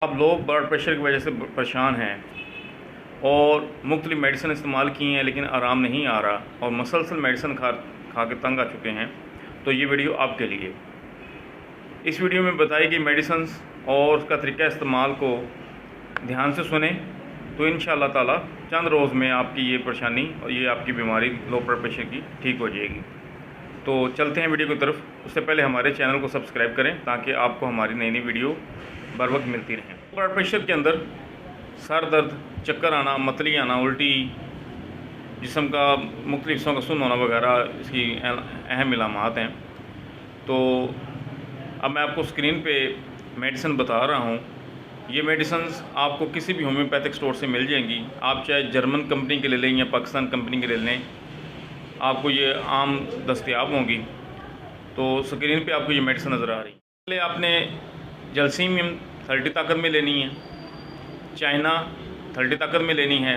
आप लोग blood pressure की वजह से परेशान हैं और मुख्तलिफ़ मेडिसिन इस्तेमाल की हैं लेकिन आराम नहीं आ रहा और मसलसल मेडिसिन खा के तंग आ चुके हैं, तो ये वीडियो आपके लिए। इस वीडियो में बताई गई मेडिसिन और उसका तरीका इस्तेमाल को ध्यान से सुने तो इंशाअल्लाह ताला चंद रोज़ में आपकी ये परेशानी और ये आपकी बीमारी लो ब्लड प्रेशर की ठीक हो जाएगी। तो चलते हैं वीडियो की तरफ। उससे पहले हमारे चैनल को सब्सक्राइब करें ताकि आपको हमारी नई नई वीडियो बर वक्त मिलती रहें। ब्लड प्रेशर के अंदर सर दर्द, चक्कर आना, मतली आना, उल्टी, जिस्म का मुख्तलिफ हिस्सों का सुन्न होना वगैरह इसकी अहम इलामात हैं। तो अब मैं आपको स्क्रीन पे मेडिसिन बता रहा हूँ। ये मेडिसिन आपको किसी भी होम्योपैथिक स्टोर से मिल जाएंगी। आप चाहे जर्मन कंपनी के ले लें या पाकिस्तान कंपनी के ले लें, आपको ये आम दस्तयाब होंगी। तो स्क्रीन पे आपको ये मेडिसिन नज़र आ रही है। पहले आपने जलसीमियम 30 ताकत में लेनी है, चाइना 30 ताकत में लेनी है,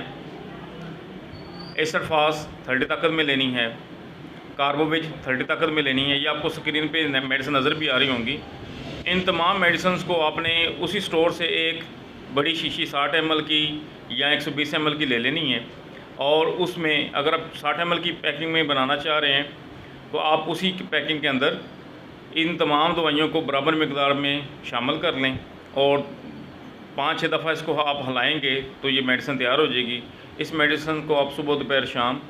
एसरफास 30 ताकत में लेनी है, कार्बोविज 30 ताकत में लेनी है। ये आपको स्क्रीन पे मेडिसिन नज़र भी आ रही होंगी। इन तमाम मेडिसिन को आपने उसी स्टोर से एक बड़ी शीशी 60 ml की या 120 ml की ले लेनी है और उसमें अगर आप 60 ml की पैकिंग में बनाना चाह रहे हैं तो आप उसी की पैकिंग के अंदर इन तमाम दवाइयों को बराबर मकदार में शामिल कर लें और 5-6 दफ़ा इसको आप हिलाएंगे तो ये मेडिसिन तैयार हो जाएगी। इस मेडिसिन को आप सुबह दोपहर शाम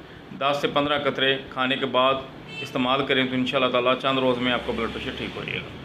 10 से 15 कतरे खाने के बाद इस्तेमाल करें तो इंशाअल्लाह ताला चंद रोज़ में आपका ब्लड प्रेशर ठीक हो जाएगा।